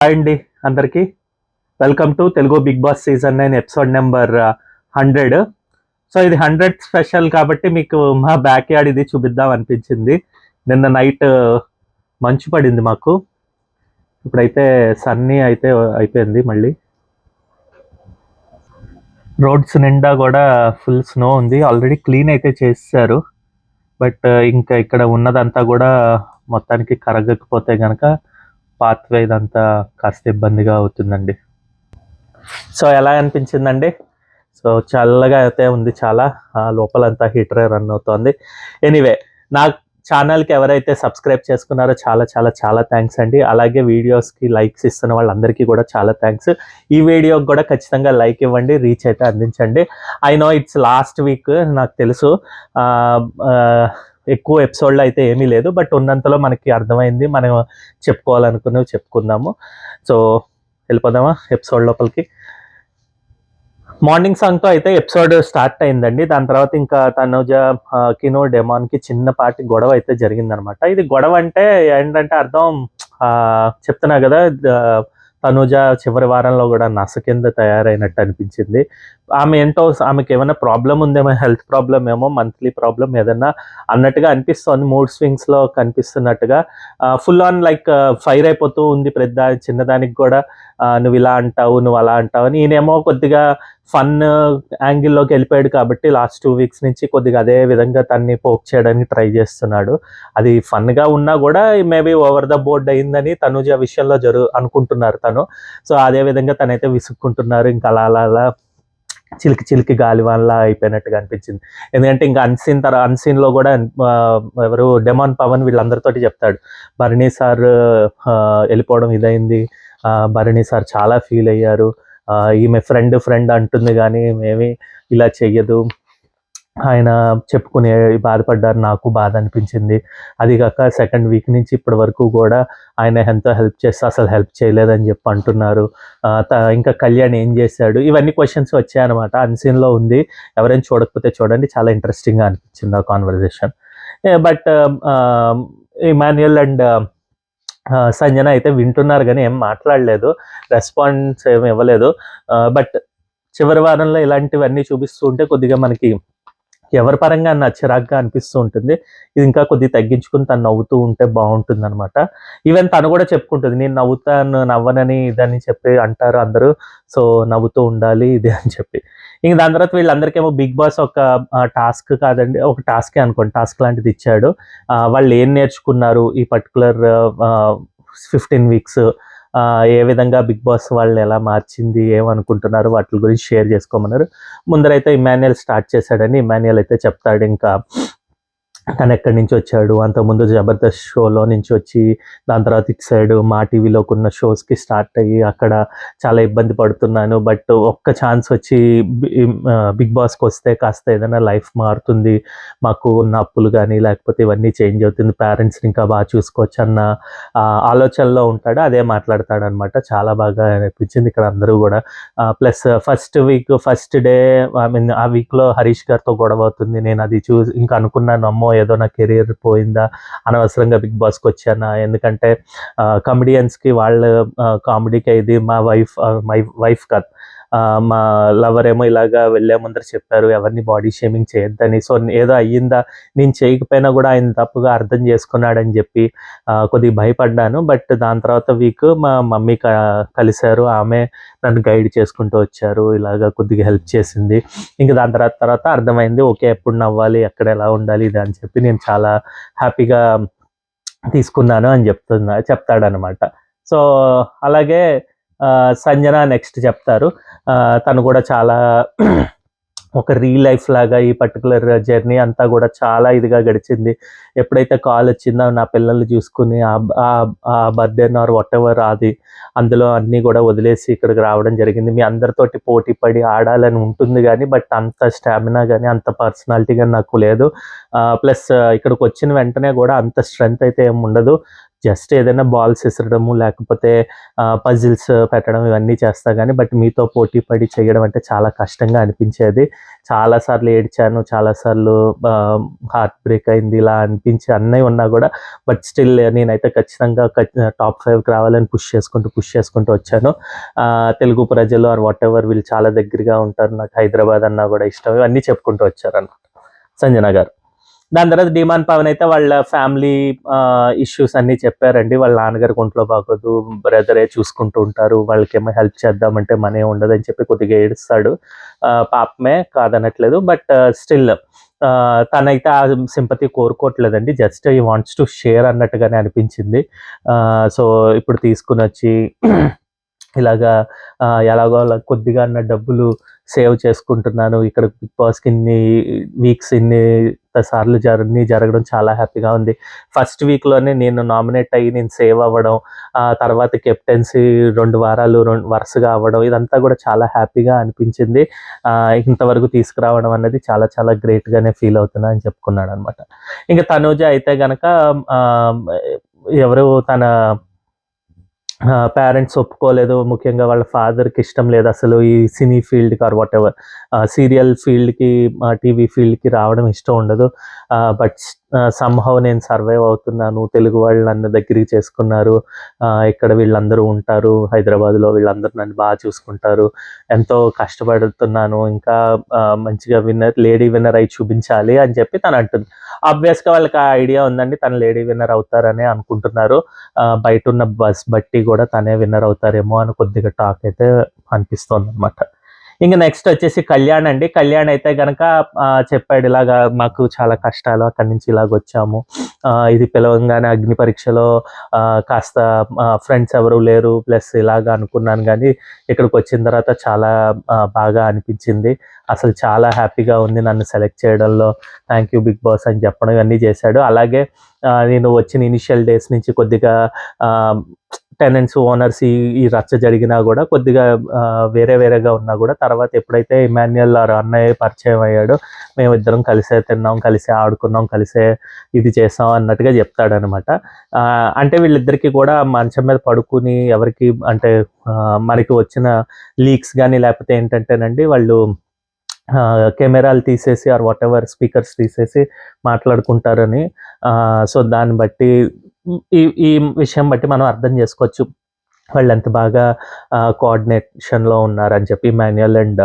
Hi అండి అందరికీ. Welcome to Telugu Bigg Boss season 9 episode number 100. So ఇది 100th స్పెషల్ కాబట్టి మీకు మా బ్యాక్ యార్డ్ ఇది చూపిద్దాం అనిపించింది. నిన్న నైట్ మంచు పడింది మాకు. ఇప్పుడైతే సన్నీ అయితే అయిపోయింది. మళ్ళీ రోడ్స్ నిండా కూడా ఫుల్ స్నో ఉంది. ఆల్రెడీ క్లీన్ అయితే చేశారు. బట్ ఇంకా ఇక్కడ ఉన్నదంతా కూడా మొత్తానికి కరగకపోతే కనుక పాత్వే ఇదంతా కాస్త ఇబ్బందిగా అవుతుందండి. సో ఎలా అనిపించిందండి? సో చల్లగా అయితే ఉంది చాలా. లోపలంతా హీటరే రన్ అవుతోంది. ఎనీవే, నా ఛానల్కి ఎవరైతే సబ్స్క్రైబ్ చేసుకున్నారో చాలా చాలా చాలా థ్యాంక్స్ అండి. అలాగే వీడియోస్కి లైక్స్ ఇస్తున్న వాళ్ళందరికీ కూడా చాలా థ్యాంక్స్. ఈ వీడియోకి కూడా ఖచ్చితంగా లైక్ ఇవ్వండి, రీచ్ అయితే అందించండి. I know it's last week, నాకు తెలుసు. ఎక్కువ ఎపిసోడ్లో అయితే ఏమీ లేదు, బట్ ఉన్నంతలో మనకి అర్థమైంది. మనం చెప్పుకోవాలనుకున్నవి చెప్పుకుందాము. సో వెళ్ళిపోదామా ఎపిసోడ్ లోపలికి? మార్నింగ్ సాంగ్తో అయితే ఎపిసోడ్ స్టార్ట్ అయిందండి. దాని తర్వాత ఇంకా తనుజ కినో డెమాన్కి చిన్నపాటి గొడవ అయితే జరిగిందనమాట. ఇది గొడవ అంటే ఏంటంటే అర్థం చెప్తున్నా కదా, తనుజ చివరి వారంలో కూడా నస కింద తయారైనట్టు అనిపించింది. ఆమె ఏంటో, ఆమెకి ఏమైనా ప్రాబ్లం ఉందేమో, హెల్త్ ప్రాబ్లం ఏమో, మంత్లీ ప్రాబ్లం ఏదన్నా అన్నట్టుగా అనిపిస్తోంది. మూడ్ స్వింగ్స్లో కనిపిస్తున్నట్టుగా ఫుల్ ఆన్ లైక్ ఫైర్ అయిపోతూ ఉంది. చిన్నదానికి కూడా నువ్వు ఇలా అంటావు, నువ్వు అలా అంటావు అని. ఈయనేమో కొద్దిగా ఫన్ యాంగిల్లోకి వెళ్ళిపోయాడు కాబట్టి లాస్ట్ 2 వీక్స్ నుంచి కొద్దిగా అదే విధంగా తన్ని పోక్ చేయడానికి ట్రై చేస్తున్నాడు. అది ఫన్గా ఉన్నా కూడా మేబీ ఓవర్ ద బోర్డ్ అయిందని తనుజ విషయంలో అనుకుంటున్నారు తను. సో అదే విధంగా తనైతే విసుక్కుంటున్నారు. ఇంకా అలా చిలికి గాలివాన్లా అయిపోయినట్టుగా అనిపించింది. ఎందుకంటే ఇంకా అన్సీన్లో కూడా ఎవరు డెమాన్, పవన్ వీళ్ళందరితోటి చెప్తాడు, భరణి సార్ వెళ్ళిపోవడం ఇదైంది, భరణి సార్ చాలా ఫీల్ అయ్యారు, ఈమె ఫ్రెండ్ అంటుంది కానీ మేమీ ఇలా చెయ్యదు, ఆయన చెప్పుకునే బాధపడ్డారు, నాకు బాధ అనిపించింది. అది కాక సెకండ్ వీక్ నుంచి ఇప్పటి వరకు కూడా ఆయన ఎంతో హెల్ప్ చేస్తే అసలు హెల్ప్ చేయలేదని చెప్పి అంటున్నారు. ఇంకా కళ్యాణ్ ఏం చేశాడు, ఇవన్నీ క్వశ్చన్స్ వచ్చాయన్నమాట. అన్సీన్లో ఉంది, ఎవరైనా చూడకపోతే చూడండి, చాలా ఇంట్రెస్టింగ్గా అనిపించింది ఆ conversation. But Emmanuel and Sanjana అయితే వింటున్నారు కానీ ఏం మాట్లాడలేదు, రెస్పాన్స్ ఏమి ఇవ్వలేదు. బట్ చివరి వారంలో ఇలాంటివన్నీ చూపిస్తూ ఉంటే కొద్దిగా మనకి ఎవరి పరంగా చిరాగ్గా అనిపిస్తూ ఉంటుంది. ఇది ఇంకా కొద్దిగా తగ్గించుకుని తను నవ్వుతూ ఉంటే బాగుంటుంది అనమాట. ఈవెన్ తను కూడా చెప్పుకుంటుంది, నేను నవ్వనని ఇదని చెప్పి అంటారు అందరూ, సో నవ్వుతూ ఉండాలి ఇది అని చెప్పి. ఇంక దాని తర్వాత వీళ్ళందరికేమో బిగ్ బాస్ ఒక టాస్క్ కాదండి, ఒక టాస్కే అనుకోండి, టాస్క్ లాంటిది ఇచ్చాడు. వాళ్ళు ఏం నేర్చుకున్నారు ఈ పర్టికులర్ 15 వీక్స్, ఏ విధంగా బిగ్ బాస్ వాళ్ళని ఎలా మార్చింది, ఏమనుకుంటున్నారు, వాటి గురించి షేర్ చేసుకోమన్నారు. ముందరైతే ఇమాన్యుయల్ స్టార్ట్ చేశాడని ఇమాన్యుయల్ అయితే చెప్తాడు ఇంకా తను ఎక్కడి నుంచి వచ్చాడు, అంతకుముందు జబర్దస్త్ షోలో నుంచి వచ్చి దాని తర్వాత ఇటు సైడ్ మా టీవీలోకి ఉన్న షోస్కి స్టార్ట్ అయ్యి అక్కడ చాలా ఇబ్బంది పడుతున్నాను, బట్ ఒక్క ఛాన్స్ వచ్చి బిగ్ బాస్కి వస్తే కాస్త ఏదైనా లైఫ్ మారుతుంది, మాకు ఉన్న అప్పులు కానీ లేకపోతే ఇవన్నీ చేంజ్ అవుతుంది, పేరెంట్స్ని ఇంకా బాగా చూసుకోవచ్చు అన్న ఆలోచనలో ఉంటాడు. అదే మాట్లాడతాడు అనమాట. చాలా బాగా అనిపించింది ఇక్కడ అందరూ కూడా. ప్లస్ ఫస్ట్ డే ఆ వీక్లో హరీష్ గారితో గొడవ అవుతుంది. నేను అది చూసి ఇంకా అనుకున్నాను, అమ్మో ఏదో నా కెరీర్ పోయిందా, అనవసరంగా బిగ్ బాస్కి వచ్చానా, ఎందుకంటే కమెడియన్స్కి వాళ్ళ కామెడీకి ఇది మై వైఫ్ కాదు, మా లవర్ ఏమో ఇలాగా వెళ్ళే ముందర చెప్పారు ఎవరిని బాడీ షేమింగ్ చేయొద్దని. సో ఏదో అయ్యిందా, నేను చేయకపోయినా కూడా ఆయన తప్పుగా అర్థం చేసుకున్నాడని చెప్పి కొద్దిగా భయపడ్డాను. బట్ దాని తర్వాత వీక్ మా మమ్మీ కలిశారు, ఆమె నన్ను గైడ్ చేసుకుంటూ వచ్చారు, ఇలాగా కొద్దిగా హెల్ప్ చేసింది. ఇంకా దాని తర్వాత అర్థమైంది, ఓకే ఎప్పుడు నవ్వాలి, ఎక్కడ ఎలా ఉండాలి ఇది అని చెప్పి నేను చాలా హ్యాపీగా తీసుకున్నాను అని చెప్తాడనమాట. సో అలాగే సంజన నెక్స్ట్ చెప్తారు. తను కూడా చాలా ఒక రియల్ లైఫ్ లాగా ఈ పర్టికులర్ జర్నీ అంతా కూడా చాలా ఇదిగా గడిచింది. ఎప్పుడైతే కాల్ వచ్చిందో నా పిల్లల్ని చూసుకుని ఆ బర్త్డే ఆర్ వాట్ ఎవర్ అది అందులో అన్నీ కూడా వదిలేసి ఇక్కడికి రావడం జరిగింది. మీ అందరితోటి పోటీ పడి ఆడాలని ఉంటుంది కానీ బట్ అంత స్టామినా కానీ అంత పర్సనాలిటీ కానీ నాకు లేదు. ప్లస్ ఇక్కడికి వచ్చిన వెంటనే కూడా అంత స్ట్రెంగ్త్ అయితే ఏమి ఉండదు. జస్ట్ ఏదైనా బాల్స్ విసరడము, లేకపోతే పజిల్స్ పెట్టడం ఇవన్నీ చేస్తా గానీ, బట్ మీతో పోటీ పడి చేయడం అంటే చాలా కష్టంగా అనిపించేది. చాలా సార్లు ఏడ్చాను, చాలా సార్లు హార్ట్ బ్రేక్ అయింది. ఇలా అనిపించి అన్నీ ఉన్నా గూడా, బట్ స్టిల్ నేనైతే ఖచ్చితంగా టాప్ 5కి రావాలని పుష్ చేసుకుంటూ వచ్చాను. తెలుగు ప్రజలు ఆర్ వాటెవర్ వీళ్ళు చాలా దగ్గరగా ఉంటారు. నాకు హైదరాబాద్ అన్నా గూడా ఇష్టం. ఇవన్నీ చెప్పుకుంటూ వచ్చారనమాట సంజన గారు. దాని తర్వాత ధీమాన్ పవన్ అయితే వాళ్ళ ఫ్యామిలీ ఇష్యూస్ అన్నీ చెప్పారండి. వాళ్ళ నాన్నగారికి ఒంట్లో బాగోదు, బ్రదరే చూసుకుంటూ ఉంటారు, వాళ్ళకేమో హెల్ప్ చేద్దామంటే మనీ ఉండదని చెప్పి కొద్దిగా ఏడుస్తాడు. పాపమే కాదనట్లేదు. బట్ స్టిల్ తనైతే ఆ సింపతి కోరుకోవట్లేదండి. Just he wants to share అన్నట్టుగానే అనిపించింది. సో ఇప్పుడు తీసుకుని వచ్చి ఇలాగా ఎలాగో అలా కొద్దిగా అన్న డబ్బులు సేవ్ చేసుకుంటున్నాను. ఇక్కడ బిగ్ బాస్‌కి ఇన్ని వీక్స్ ఇన్ని సార్లు జరగడం చాలా హ్యాపీగా ఉంది. ఫస్ట్ వీక్‌లోనే నేను నామినేట్ అయ్యి నేను సేవ్ అవ్వడం, తర్వాత కెప్టెన్సీ 2 వారాలు వరుసగా అవ్వడం, ఇదంతా కూడా చాలా హ్యాపీగా అనిపించింది. ఇంతవరకు తీసుకురావడం అన్నది చాలా చాలా గ్రేట్‌గానే ఫీల్ అవుతున్నా అని చెప్పుకున్నాడనమాట. ఇంక తనూజ అయితే గనక ఎవరు తన పేరెంట్స్ ఒప్పుకోలేదు. ముఖ్యంగా వాళ్ళ ఫాదర్‌కి ఇష్టం లేదు అసలు ఈ సినీ ఫీల్డ్‌కి ఆర్ వాటెవర్ సీరియల్ ఫీల్డ్‌కి, టీవీ ఫీల్డ్‌కి రావడం ఇష్టం ఉండదు. బట్ సమ్‌హౌ నేను సర్వైవ్ అవుతున్నాను. తెలుగు వాళ్ళు నన్ను దగ్గరికి చేసుకున్నారు. ఇక్కడ వీళ్ళందరూ ఉంటారు హైదరాబాద్‌లో, వీళ్ళందరూ నన్ను బాగా చూసుకుంటారు. ఎంతో కష్టపడుతున్నాను. ఇంకా మంచిగా లేడీ విన్నర్ అయి చూపించాలి అని చెప్పి తను అంటుంది. ఆబ్వియస్‌గా వాళ్ళకి ఆ ఐడియా ఉందండి. తను లేడీ విన్నర్ అవుతారనే అనుకుంటున్నారు. బయటున్న బస్ బట్టి కూడా తనే విన్నర్ అవుతారేమో అని కొద్దిగా టాక్ అయితే అనిపిస్తోందనమాట. ఇంక నెక్స్ట్ వచ్చేసి కళ్యాణ్ అండి. కళ్యాణ్ అయితే గనక చెప్పాడు, ఇలాగా మాకు చాలా కష్టాలు, అక్కడి నుంచి ఇలాగొచ్చాము. ఇది పిలవంగానే అగ్ని పరీక్షలో కాస్త ఫ్రెండ్స్ ఎవరు లేరు, ప్లస్ ఇలాగ అనుకున్నాను కానీ ఇక్కడికి వచ్చిన తర్వాత చాలా బాగా అనిపించింది. అసలు చాలా హ్యాపీగా ఉంది నన్ను సెలెక్ట్ చేయడంలో. థ్యాంక్ యూ బిగ్ బాస్ అని చెప్పడం ఇవన్నీ చేశాడు. అలాగే నేను వచ్చిన ఇనిషియల్ డేస్ నుంచి కొద్దిగా టెనెంట్స్, ఓనర్స్ ఈ రచ్చ జరిగినా కూడా కొద్దిగా వేరేగా ఉన్నా కూడా తర్వాత ఎప్పుడైతే ఇమాన్యుయల్ అన్నయ్య పరిచయం అయ్యాడో మేమిద్దరం కలిసే తిన్నాం, కలిసే ఆడుకున్నాం, కలిసే ఇది చేసాం అన్నట్టుగా చెప్తాడనమాట. అంటే వీళ్ళిద్దరికీ కూడా మంచం మీద పడుకుని ఎవరికి అంటే మనకి వచ్చిన లీక్స్ కానీ లేకపోతే ఏంటంటేనండి వాళ్ళు కెమెరాలు తీసేసి ఆర్ వాటెవర్ స్పీకర్స్ తీసేసి మాట్లాడుకుంటారని. సో దాన్ని బట్టి ఈ ఈ విషయం బట్టి మనం అర్థం చేసుకోవచ్చు వాళ్ళు ఎంత బాగా కోఆర్డినేషన్లో ఉన్నారని చెప్పి ఇమాన్యుయల్ అండ్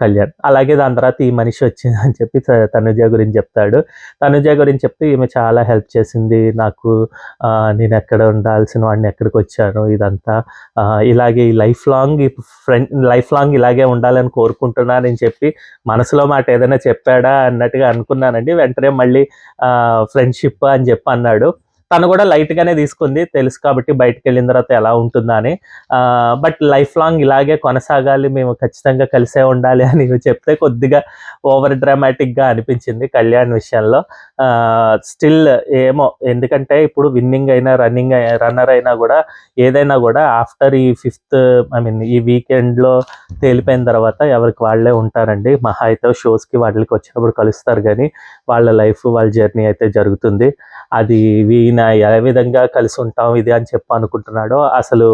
కళ్యాణ్. అలాగే దాని తర్వాత ఈ మనిషి వచ్చిందని చెప్పి తనుజ గురించి చెప్తాడు. తనుజ గురించి చెప్తే ఈమె చాలా హెల్ప్ చేసింది నాకు, నేను ఎక్కడ ఉండాల్సిన వాడిని ఎక్కడికి వచ్చాను, ఇదంతా ఇలాగే ఈ లైఫ్ లాంగ్ ఇలాగే ఉండాలని కోరుకుంటున్నానని చెప్పి మనసులో మాట ఏదైనా చెప్పాడా అన్నట్టుగా అనుకున్నానండి. వెంటనే మళ్ళీ ఫ్రెండ్షిప్ అని చెప్పి అన్నాడు. తను కూడా లైట్గానే తీసుకుంది, తెలుసు కాబట్టి బయటకు వెళ్ళిన తర్వాత ఎలా ఉంటుందా అని. బట్ లైఫ్ లాంగ్ ఇలాగే కొనసాగాలి, మేము ఖచ్చితంగా కలిసే ఉండాలి అని చెప్తే కొద్దిగా ఓవర్ డ్రామాటిక్గా అనిపించింది కళ్యాణ్ విషయంలో. స్టిల్ ఏమో, ఎందుకంటే ఇప్పుడు విన్నింగ్ అయినా రన్నర్ అయినా కూడా ఏదైనా కూడా ఆఫ్టర్ ఈ 5th ఈ వీకెండ్లో తేలిపోయిన తర్వాత ఎవరికి వాళ్ళే ఉంటారండి. మహా అయితే షోస్కి వాటికి వచ్చినప్పుడు కలుస్తారు కానీ వాళ్ళ లైఫ్ వాళ్ళ జర్నీ అయితే జరుగుతుంది. అది ఈయన ఏ విధంగా కలిసి ఉంటాం ఇది అని చెప్పి అనుకుంటున్నాడో అసలు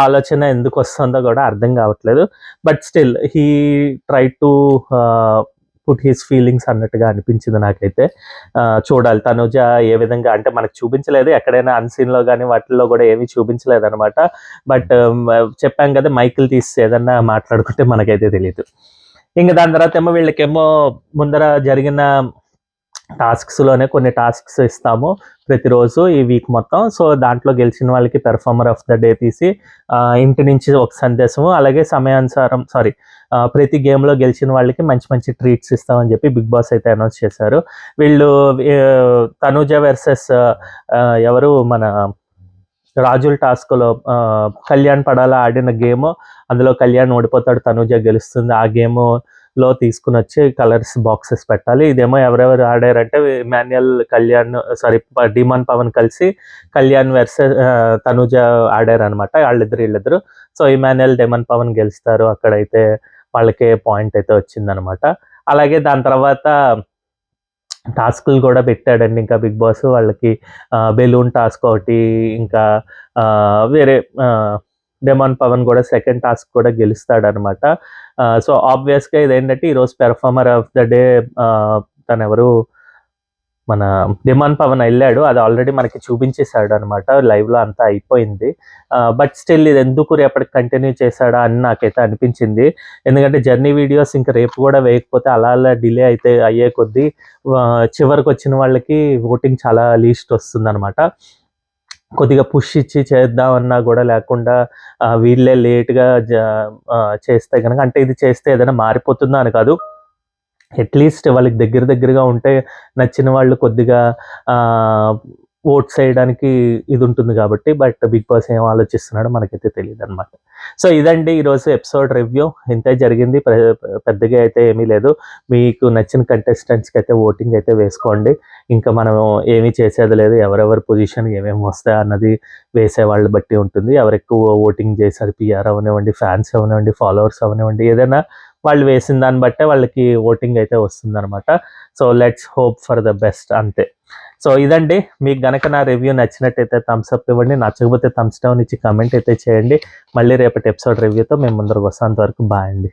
ఆలోచన ఎందుకు వస్తుందో కూడా అర్థం కావట్లేదు. But still he try to put his feelings అన్నట్టుగా అనిపించింది నాకైతే. చూడాలి తనుజ ఏ విధంగా, అంటే మనకు చూపించలేదు ఎక్కడైనా అన్సీన్లో కానీ వాటిల్లో కూడా ఏమీ చూపించలేదు అనమాట. బట్ చెప్పాం కదా, మైకులు తీసి ఏదన్నా మాట్లాడుకుంటే మనకైతే తెలియదు. ఇంకా దాని తర్వాత ఏమో వీళ్ళకేమో ముందర జరిగిన టాస్క్స్లోనే కొన్ని టాస్క్స్ ఇస్తాము ప్రతిరోజు ఈ వీక్ మొత్తం. సో దాంట్లో గెలిచిన వాళ్ళకి పెర్ఫార్మర్ ఆఫ్ ద డే తీసి ఇంటి నుంచి ఒక సందేశము, అలాగే సమయానుసారం ప్రతి గేమ్లో గెలిచిన వాళ్ళకి మంచి మంచి ట్రీట్స్ ఇస్తామని చెప్పి బిగ్ బాస్ అయితే అనౌన్స్ చేశారు. వీళ్ళు తనూజ వర్సెస్ ఎవరు మన రాజుల్ టాస్క్లో కళ్యాణ్ పడాల ఆడిన గేమ్, అందులో కళ్యాణ్ ఓడిపోతాడు, తనూజ గెలుస్తుంది. ఆ గేమ్లో తీసుకుని వచ్చి కలర్స్ బాక్సెస్ పెట్టాలి. ఇదేమో ఎవరెవరు ఆడారంటే ఇమాన్యుయల్, కళ్యాణ్ ధీమాన్ పవన్ కలిసి కళ్యాణ్ వర్సెస్ తనూజ ఆడారనమాట, వీళ్ళిద్దరు. సో ఇమాన్యుయల్, ధీమాన్ పవన్ గెలుస్తారు. అక్కడైతే వాళ్ళకే పాయింట్ అయితే వచ్చిందనమాట. అలాగే దాని తర్వాత టాస్కులు కూడా పెట్టాడండి ఇంకా బిగ్ బాస్ వాళ్ళకి. బెలూన్ టాస్క్ ఒకటి, ఇంకా వేరే డెమాన్ పవన్ కూడా సెకండ్ టాస్క్ కూడా గెలుస్తాడనమాట. సో ఆబ్వియస్గా ఇదేంటంటే ఈరోజు పెర్ఫార్మర్ ఆఫ్ ద డే తనెవరు, మన డిమాండ్ పవన్ వెళ్ళాడు. అది ఆల్రెడీ మనకి చూపించేశాడు అనమాట, లైవ్లో అంతా అయిపోయింది. బట్ స్టిల్ ఇది ఎందుకు రేపటికి కంటిన్యూ చేశాడా అని నాకైతే అనిపించింది. ఎందుకంటే జర్నీ వీడియోస్ ఇంకా రేపు కూడా వేయకపోతే అలా అలా డిలే అయితే అయ్యే కొద్దీ చివరికి వచ్చిన వాళ్ళకి ఓటింగ్ చాలా లీస్ట్ వస్తుందన్నమాట. కొద్దిగా పుష్ ఇచ్చి చేద్దామన్నా కూడా లేకుండా వీళ్ళే లేట్గా చేస్తే కనుక, అంటే ఇది చేస్తే ఏదైనా మారిపోతుందా అని కాదు, అట్లీస్ట్ వాళ్ళకి దగ్గరగా ఉంటే నచ్చిన వాళ్ళు కొద్దిగా ఓట్స్ వేయడానికి ఇది ఉంటుంది కాబట్టి. బట్ బిగ్ బాస్ ఏం ఆలోచిస్తున్నాడో మనకైతే తెలియదు అనమాట. సో ఇదండి ఈరోజు ఎపిసోడ్ రివ్యూ. ఇంతే జరిగింది, పెద్దగా అయితే ఏమీ లేదు. మీకు నచ్చిన కంటెస్టెంట్స్కి అయితే ఓటింగ్ అయితే వేసుకోండి. ఇంకా మనం ఏమీ చేసేది లేదు, ఎవరెవరి పొజిషన్ ఏమేమి వస్తాయి అన్నది వేసే వాళ్ళు బట్టి ఉంటుంది. ఎవరు ఎక్కువ ఓటింగ్ చేశారు, పిఆర్ అవనివ్వండి, ఫ్యాన్స్ అవనివ్వండి, ఫాలోవర్స్ అవనివ్వండి, ఏదైనా వాళ్ళు వేసిన దాన్ని బట్టే వాళ్ళకి ఓటింగ్ అయితే వస్తుందన్నమాట. So let's hope for the best, అంతే. సో ఇదండి, మీకు గనక నా రివ్యూ నచ్చినట్టయితే థమ్స్ అప్ ఇవ్వండి, నచ్చకపోతే థమ్స్ డౌన్ ఇచ్చి కమెంట్ అయితే చేయండి. మళ్ళీ రేపటి ఎపిసోడ్ రివ్యూతో మేము ముందరకు వస్తాం. అంతవరకు బాయ్ అండి.